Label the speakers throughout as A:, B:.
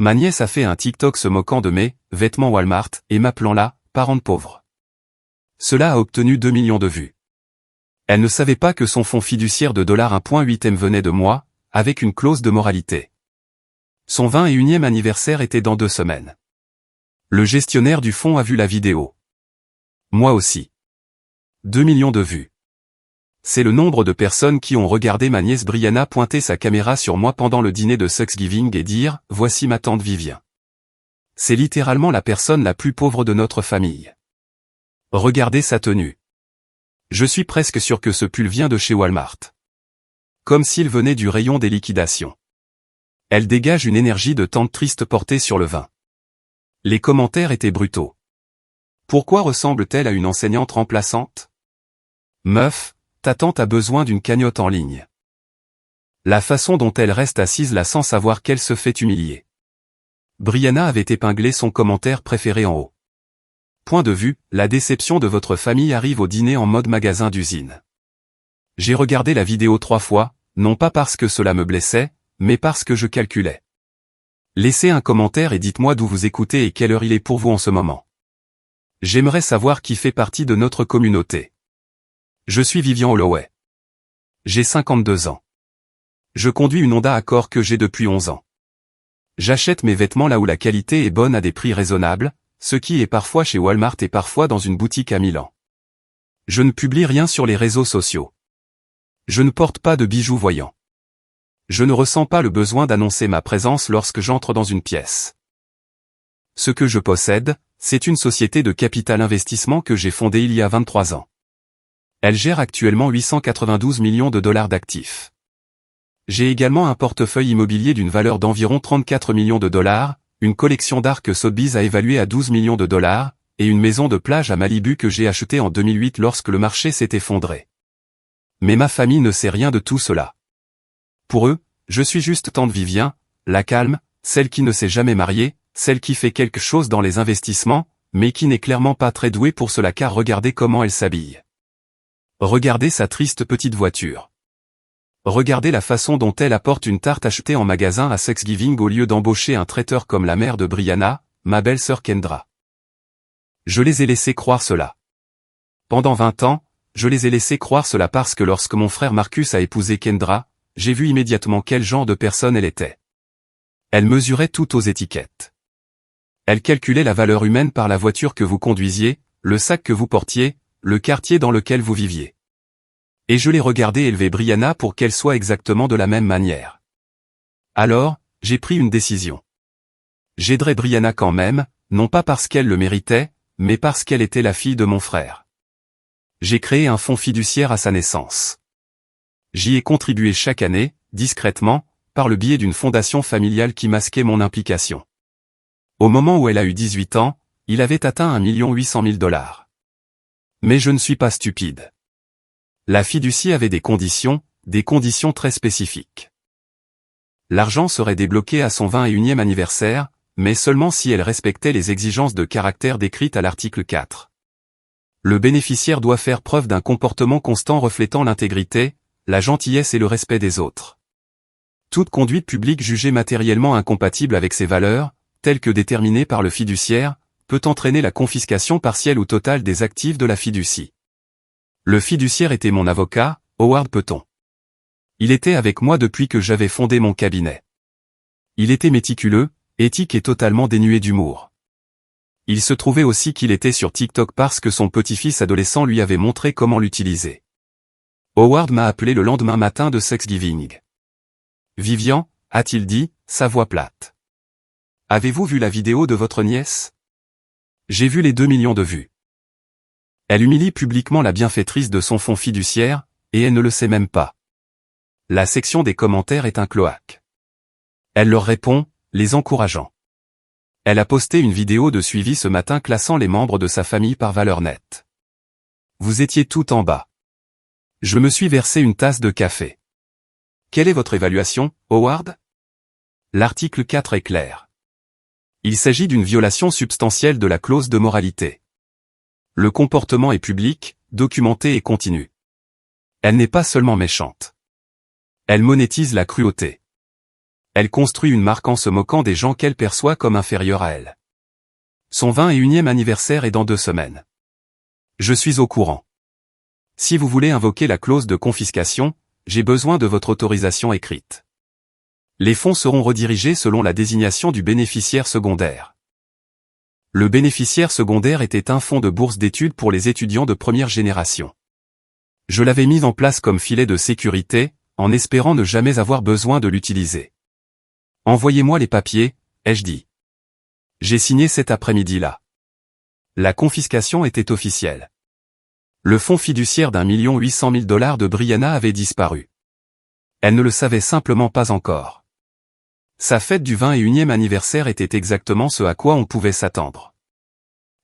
A: Ma nièce a fait un TikTok se moquant de mes vêtements Walmart et m'appelant la parente pauvre. Cela a obtenu 2 millions de vues. Elle ne savait pas que son fonds fiduciaire de $1.8M venait de moi, avec une clause de moralité. Son 21e anniversaire était dans 2 semaines. Le gestionnaire du fonds a vu la vidéo. Moi aussi. 2 millions de vues. C'est le nombre de personnes qui ont regardé ma nièce Brianna pointer sa caméra sur moi pendant le dîner de Thanksgiving et dire « Voici ma tante Vivien ». C'est littéralement la personne la plus pauvre de notre famille. Regardez sa tenue. Je suis presque sûr que ce pull vient de chez Walmart. Comme s'il venait du rayon des liquidations. Elle dégage une énergie de tante triste portée sur le vin. Les commentaires étaient brutaux. Pourquoi ressemble-t-elle à une enseignante remplaçante? Meuf, ta tante a besoin d'une cagnotte en ligne. La façon dont elle reste assise là sans savoir qu'elle se fait humilier. Brianna avait épinglé son commentaire préféré en haut. Point de vue, la déception de votre famille arrive au dîner en mode magasin d'usine. J'ai regardé la vidéo 3 fois, non pas parce que cela me blessait, mais parce que je calculais. Laissez un commentaire et dites-moi d'où vous écoutez et quelle heure il est pour vous en ce moment. J'aimerais savoir qui fait partie de notre communauté. Je suis Vivian Holloway. J'ai 52 ans. Je conduis une Honda Accord que j'ai depuis 11 ans. J'achète mes vêtements là où la qualité est bonne à des prix raisonnables, ce qui est parfois chez Walmart et parfois dans une boutique à Milan. Je ne publie rien sur les réseaux sociaux. Je ne porte pas de bijoux voyants. Je ne ressens pas le besoin d'annoncer ma présence lorsque j'entre dans une pièce. Ce que je possède, c'est une société de capital investissement que j'ai fondée il y a 23 ans. Elle gère actuellement 892 millions de dollars d'actifs. J'ai également un portefeuille immobilier d'une valeur d'environ 34 millions de dollars, une collection d'art que Sotheby's a évaluée à 12 millions de dollars, et une maison de plage à Malibu que j'ai achetée en 2008 lorsque le marché s'est effondré. Mais ma famille ne sait rien de tout cela. Pour eux, je suis juste tante Vivien, la calme, celle qui ne s'est jamais mariée, celle qui fait quelque chose dans les investissements, mais qui n'est clairement pas très douée pour cela car regardez comment elle s'habille. Regardez sa triste petite voiture. Regardez la façon dont elle apporte une tarte achetée en magasin à Thanksgiving au lieu d'embaucher un traiteur comme la mère de Brianna, ma belle-sœur Kendra. Je les ai laissés croire cela. Pendant 20 ans, je les ai laissés croire cela parce que lorsque mon frère Marcus a épousé Kendra, j'ai vu immédiatement quel genre de personne elle était. Elle mesurait tout aux étiquettes. Elle calculait la valeur humaine par la voiture que vous conduisiez, le sac que vous portiez, le quartier dans lequel vous viviez. Et je l'ai regardé élever Brianna pour qu'elle soit exactement de la même manière. Alors, j'ai pris une décision. J'aiderai Brianna quand même, non pas parce qu'elle le méritait, mais parce qu'elle était la fille de mon frère. J'ai créé un fonds fiduciaire à sa naissance. J'y ai contribué chaque année, discrètement, par le biais d'une fondation familiale qui masquait mon implication. Au moment où elle a eu 18 ans, il avait atteint 1 800 000 $. Mais je ne suis pas stupide. La fiducie avait des conditions très spécifiques. L'argent serait débloqué à son 21e anniversaire, mais seulement si elle respectait les exigences de caractère décrites à l'article 4. Le bénéficiaire doit faire preuve d'un comportement constant reflétant l'intégrité, la gentillesse et le respect des autres. Toute conduite publique jugée matériellement incompatible avec ces valeurs, telles que déterminées par le fiduciaire, peut entraîner la confiscation partielle ou totale des actifs de la fiducie. Le fiduciaire était mon avocat, Howard Peton. Il était avec moi depuis que j'avais fondé mon cabinet. Il était méticuleux, éthique et totalement dénué d'humour. Il se trouvait aussi qu'il était sur TikTok parce que son petit-fils adolescent lui avait montré comment l'utiliser. Howard m'a appelé le lendemain matin de Thanksgiving. « Vivian » a-t-il dit, sa voix plate. « Avez-vous vu la vidéo de votre nièce ? J'ai vu les 2 millions de vues. Elle humilie publiquement la bienfaitrice de son fonds fiduciaire, et elle ne le sait même pas. La section des commentaires est un cloaque. Elle leur répond, les encourageant. Elle a posté une vidéo de suivi ce matin classant les membres de sa famille par valeur nette. Vous étiez tout en bas. Je me suis versé une tasse de café. Quelle est votre évaluation, Howard ? L'article 4 est clair. Il s'agit d'une violation substantielle de la clause de moralité. Le comportement est public, documenté et continu. Elle n'est pas seulement méchante. Elle monétise la cruauté. Elle construit une marque en se moquant des gens qu'elle perçoit comme inférieurs à elle. Son 21e anniversaire est dans 2 semaines. Je suis au courant. Si vous voulez invoquer la clause de confiscation, j'ai besoin de votre autorisation écrite. Les fonds seront redirigés selon la désignation du bénéficiaire secondaire. Le bénéficiaire secondaire était un fonds de bourse d'études pour les étudiants de première génération. Je l'avais mis en place comme filet de sécurité, en espérant ne jamais avoir besoin de l'utiliser. Envoyez-moi les papiers, ai-je dit. J'ai signé cet après-midi-là. La confiscation était officielle. Le fonds fiduciaire d'1,8 million de Brianna avait disparu. Elle ne le savait simplement pas encore. Sa fête du 21e anniversaire était exactement ce à quoi on pouvait s'attendre.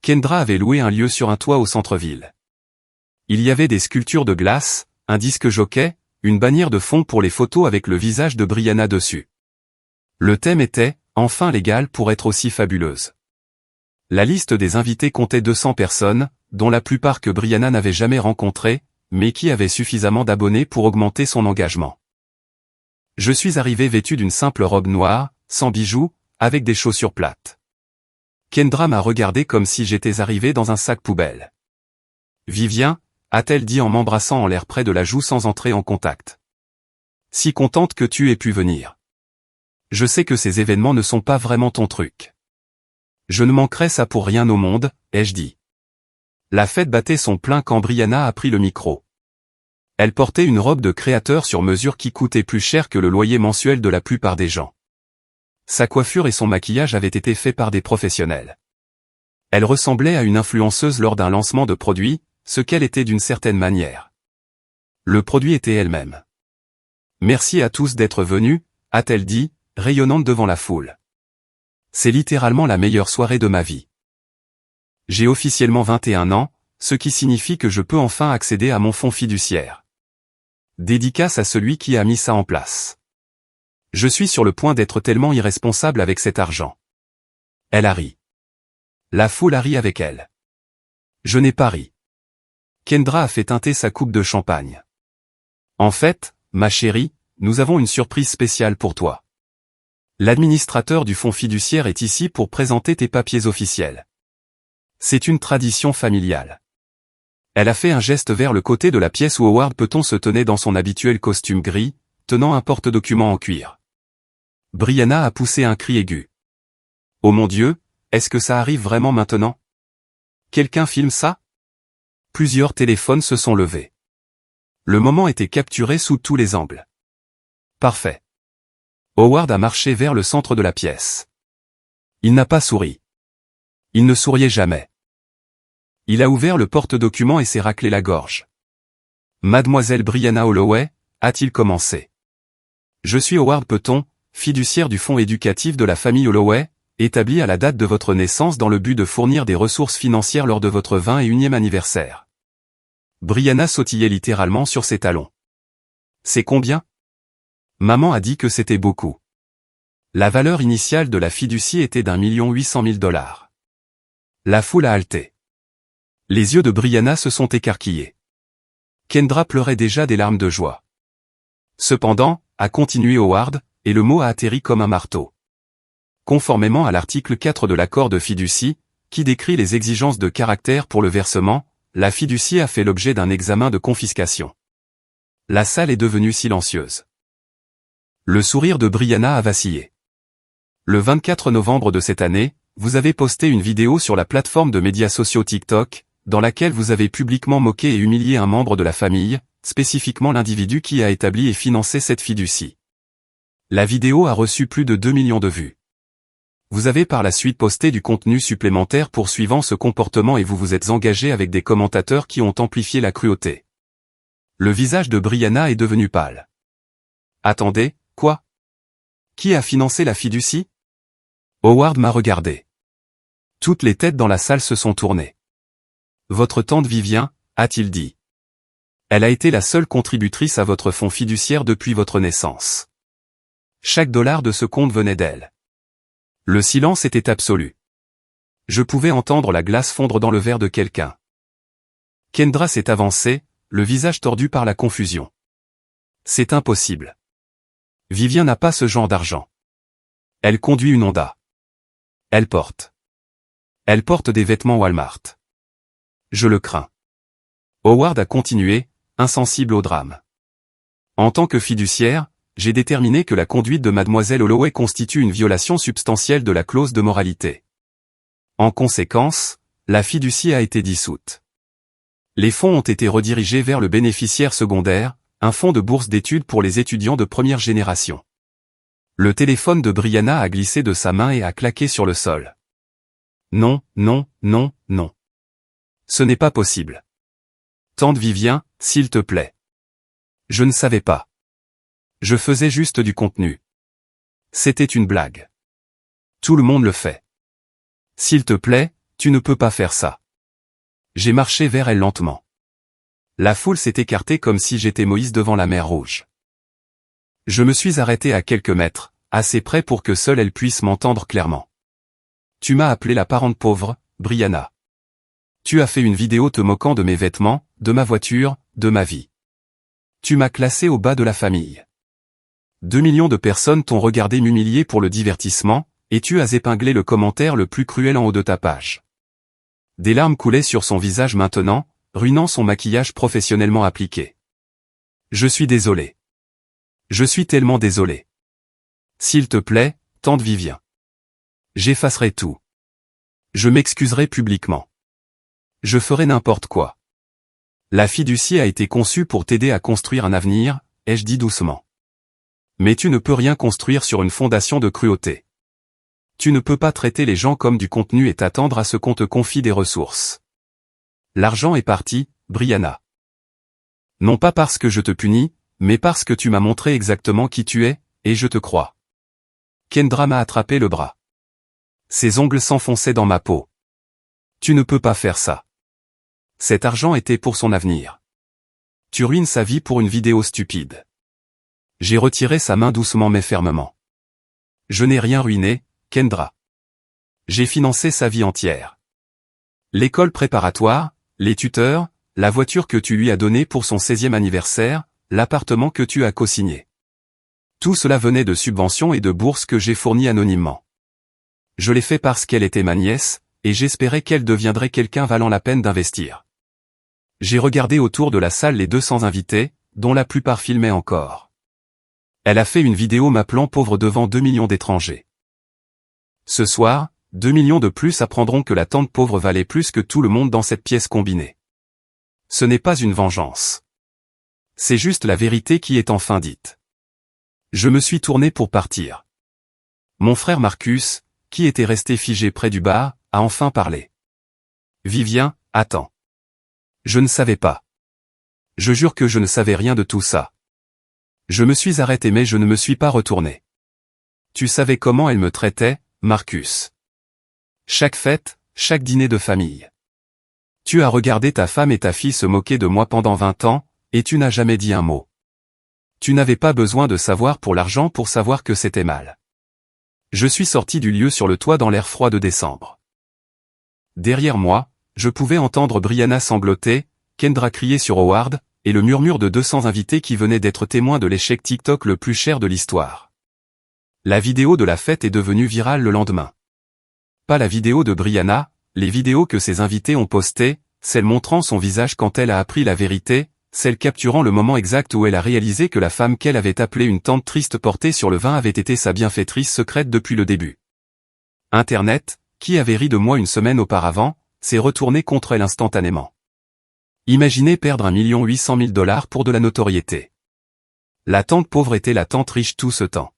A: Kendra avait loué un lieu sur un toit au centre-ville. Il y avait des sculptures de glace, un disque jockey, une bannière de fond pour les photos avec le visage de Brianna dessus. Le thème était « Enfin légal pour être aussi fabuleuse ». La liste des invités comptait 200 personnes, dont la plupart que Brianna n'avait jamais rencontrées, mais qui avaient suffisamment d'abonnés pour augmenter son engagement. Je suis arrivé vêtu d'une simple robe noire, sans bijoux, avec des chaussures plates. Kendra m'a regardé comme si j'étais arrivé dans un sac poubelle. « Vivien », a-t-elle dit en m'embrassant en l'air près de la joue sans entrer en contact. « Si contente que tu aies pu venir. Je sais que ces événements ne sont pas vraiment ton truc. Je ne manquerais ça pour rien au monde, ai-je dit. » La fête battait son plein quand Brianna a pris le micro. Elle portait une robe de créateur sur mesure qui coûtait plus cher que le loyer mensuel de la plupart des gens. Sa coiffure et son maquillage avaient été faits par des professionnels. Elle ressemblait à une influenceuse lors d'un lancement de produit, ce qu'elle était d'une certaine manière. Le produit était elle-même. « Merci à tous d'être venus », a-t-elle dit, rayonnante devant la foule. C'est littéralement la meilleure soirée de ma vie. J'ai officiellement 21 ans, ce qui signifie que je peux enfin accéder à mon fonds fiduciaire. Dédicace à celui qui a mis ça en place. Je suis sur le point d'être tellement irresponsable avec cet argent. Elle a ri. La foule a ri avec elle. Je n'ai pas ri. Kendra a fait teinter sa coupe de champagne. En fait, ma chérie, nous avons une surprise spéciale pour toi. L'administrateur du fonds fiduciaire est ici pour présenter tes papiers officiels. C'est une tradition familiale. Elle a fait un geste vers le côté de la pièce où Howard Peyton se tenait dans son habituel costume gris, tenant un porte-document en cuir. Brianna a poussé un cri aigu. « Oh mon Dieu, est-ce que ça arrive vraiment maintenant? Quelqu'un filme ça ?» Plusieurs téléphones se sont levés. Le moment était capturé sous tous les angles. Parfait. Howard a marché vers le centre de la pièce. Il n'a pas souri. Il ne souriait jamais. Il a ouvert le porte-document et s'est raclé la gorge. « Mademoiselle Brianna Holloway », a-t-il commencé. « Je suis Howard Peyton, fiduciaire du fonds éducatif de la famille Holloway, établi à la date de votre naissance dans le but de fournir des ressources financières lors de votre 21e anniversaire. » Brianna sautillait littéralement sur ses talons. « C'est combien ? » Maman a dit que c'était beaucoup. La valeur initiale de la fiducie était d'1,8 million. La foule a halté. Les yeux de Brianna se sont écarquillés. Kendra pleurait déjà des larmes de joie. Cependant, a continué Howard, et le mot a atterri comme un marteau. Conformément à l'article 4 de l'accord de fiducie, qui décrit les exigences de caractère pour le versement, la fiducie a fait l'objet d'un examen de confiscation. La salle est devenue silencieuse. Le sourire de Brianna a vacillé. Le 24 novembre de cette année, vous avez posté une vidéo sur la plateforme de médias sociaux TikTok, dans laquelle vous avez publiquement moqué et humilié un membre de la famille, spécifiquement l'individu qui a établi et financé cette fiducie. La vidéo a reçu plus de 2 millions de vues. Vous avez par la suite posté du contenu supplémentaire poursuivant ce comportement et vous vous êtes engagé avec des commentateurs qui ont amplifié la cruauté. Le visage de Brianna est devenu pâle. Attendez, quoi? Qui a financé la fiducie? Howard m'a regardé. Toutes les têtes dans la salle se sont tournées. Votre tante Vivien, a-t-il dit. Elle a été la seule contributrice à votre fonds fiduciaire depuis votre naissance. Chaque dollar de ce compte venait d'elle. Le silence était absolu. Je pouvais entendre la glace fondre dans le verre de quelqu'un. Kendra s'est avancée, le visage tordu par la confusion. C'est impossible. Vivien n'a pas ce genre d'argent. Elle conduit une Honda. Elle porte des vêtements Walmart. Je le crains. Howard a continué, insensible au drame. En tant que fiduciaire, j'ai déterminé que la conduite de mademoiselle Holloway constitue une violation substantielle de la clause de moralité. En conséquence, la fiducie a été dissoute. Les fonds ont été redirigés vers le bénéficiaire secondaire, un fonds de bourse d'études pour les étudiants de première génération. Le téléphone de Brianna a glissé de sa main et a claqué sur le sol. Non, non, non, non. Ce n'est pas possible. Tante Vivien, s'il te plaît. Je ne savais pas. Je faisais juste du contenu. C'était une blague. Tout le monde le fait. S'il te plaît, tu ne peux pas faire ça. J'ai marché vers elle lentement. La foule s'est écartée comme si j'étais Moïse devant la mer Rouge. Je me suis arrêté à quelques mètres, assez près pour que seule elle puisse m'entendre clairement. Tu m'as appelé la parente pauvre, Brianna. Tu as fait une vidéo te moquant de mes vêtements, de ma voiture, de ma vie. Tu m'as classé au bas de la famille. 2 millions de personnes t'ont regardé m'humilier pour le divertissement, et tu as épinglé le commentaire le plus cruel en haut de ta page. Des larmes coulaient sur son visage maintenant, ruinant son maquillage professionnellement appliqué. Je suis désolé. Je suis tellement désolé. S'il te plaît, tante Vivien. J'effacerai tout. Je m'excuserai publiquement. Je ferai n'importe quoi. La fiducie a été conçue pour t'aider à construire un avenir, ai-je dit doucement. Mais tu ne peux rien construire sur une fondation de cruauté. Tu ne peux pas traiter les gens comme du contenu et t'attendre à ce qu'on te confie des ressources. L'argent est parti, Brianna. Non pas parce que je te punis, mais parce que tu m'as montré exactement qui tu es, et je te crois. Kendra m'a attrapé le bras. Ses ongles s'enfonçaient dans ma peau. Tu ne peux pas faire ça. Cet argent était pour son avenir. Tu ruines sa vie pour une vidéo stupide. J'ai retiré sa main doucement mais fermement. Je n'ai rien ruiné, Kendra. J'ai financé sa vie entière. L'école préparatoire, les tuteurs, la voiture que tu lui as donnée pour son 16e anniversaire, l'appartement que tu as co-signé. Tout cela venait de subventions et de bourses que j'ai fournies anonymement. Je l'ai fait parce qu'elle était ma nièce, et j'espérais qu'elle deviendrait quelqu'un valant la peine d'investir. J'ai regardé autour de la salle les 200 invités, dont la plupart filmaient encore. Elle a fait une vidéo m'appelant pauvre devant 2 millions d'étrangers. Ce soir, 2 millions de plus apprendront que la tante pauvre valait plus que tout le monde dans cette pièce combinée. Ce n'est pas une vengeance. C'est juste la vérité qui est enfin dite. Je me suis tourné pour partir. Mon frère Marcus, qui était resté figé près du bar, a enfin parlé. Vivien, attends. Je ne savais pas. Je jure que je ne savais rien de tout ça. Je me suis arrêté mais je ne me suis pas retourné. Tu savais comment elle me traitait, Marcus. Chaque fête, chaque dîner de famille. Tu as regardé ta femme et ta fille se moquer de moi pendant 20 ans, et tu n'as jamais dit un mot. Tu n'avais pas besoin de savoir pour l'argent pour savoir que c'était mal. Je suis sorti du lieu sur le toit dans l'air froid de décembre. Derrière moi, je pouvais entendre Brianna sangloter, Kendra crier sur Howard, et le murmure de 200 invités qui venaient d'être témoins de l'échec TikTok le plus cher de l'histoire. La vidéo de la fête est devenue virale le lendemain. Pas la vidéo de Brianna, les vidéos que ses invités ont postées, celle montrant son visage quand elle a appris la vérité, celle capturant le moment exact où elle a réalisé que la femme qu'elle avait appelée une tante triste portée sur le vin avait été sa bienfaitrice secrète depuis le début. Internet, qui avait ri de moi une semaine auparavant, s'est retourné contre elle instantanément. Imaginez perdre 1 800 000 $ pour de la notoriété. La tante pauvre était la tante riche tout ce temps.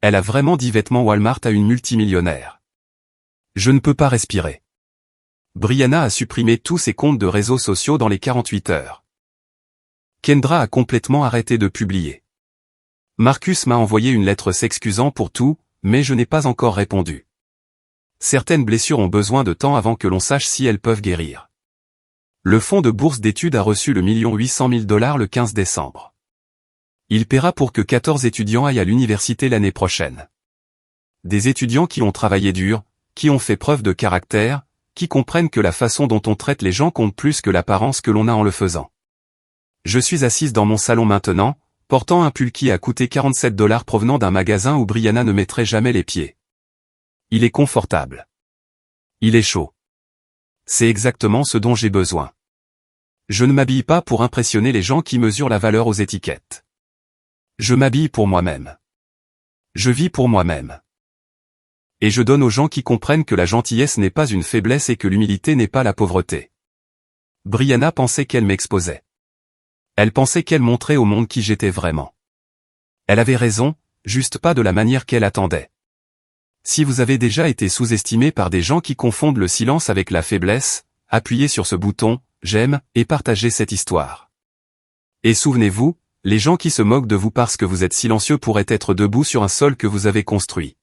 A: Elle a vraiment dit vêtements Walmart à une multimillionnaire. Je ne peux pas respirer. Brianna a supprimé tous ses comptes de réseaux sociaux dans les 48 heures. Kendra a complètement arrêté de publier. Marcus m'a envoyé une lettre s'excusant pour tout, mais je n'ai pas encore répondu. Certaines blessures ont besoin de temps avant que l'on sache si elles peuvent guérir. Le fonds de bourse d'études a reçu le 1 800 000 $ le 15 décembre. Il paiera pour que 14 étudiants aillent à l'université l'année prochaine. Des étudiants qui ont travaillé dur, qui ont fait preuve de caractère, qui comprennent que la façon dont on traite les gens compte plus que l'apparence que l'on a en le faisant. Je suis assise dans mon salon maintenant, portant un pull qui a coûté 47 $ provenant d'un magasin où Brianna ne mettrait jamais les pieds. Il est confortable. Il est chaud. C'est exactement ce dont j'ai besoin. Je ne m'habille pas pour impressionner les gens qui mesurent la valeur aux étiquettes. Je m'habille pour moi-même. Je vis pour moi-même. Et je donne aux gens qui comprennent que la gentillesse n'est pas une faiblesse et que l'humilité n'est pas la pauvreté. Brianna pensait qu'elle m'exposait. Elle pensait qu'elle montrait au monde qui j'étais vraiment. Elle avait raison, juste pas de la manière qu'elle attendait. Si vous avez déjà été sous-estimé par des gens qui confondent le silence avec la faiblesse, appuyez sur ce bouton « J'aime » et partagez cette histoire. Et souvenez-vous, les gens qui se moquent de vous parce que vous êtes silencieux pourraient être debout sur un sol que vous avez construit.